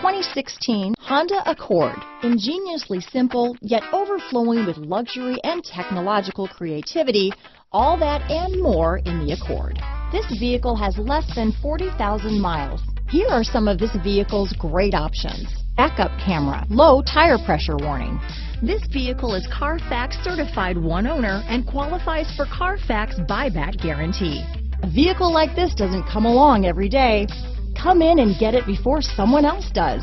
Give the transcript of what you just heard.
2016 Honda Accord. Ingeniously simple, yet overflowing with luxury and technological creativity, all that and more in the Accord. This vehicle has less than 40,000 miles. Here are some of this vehicle's great options: backup camera, low tire pressure warning. This vehicle is Carfax certified one owner and qualifies for Carfax buyback guarantee. A vehicle like this doesn't come along every day. Come in and get it before someone else does.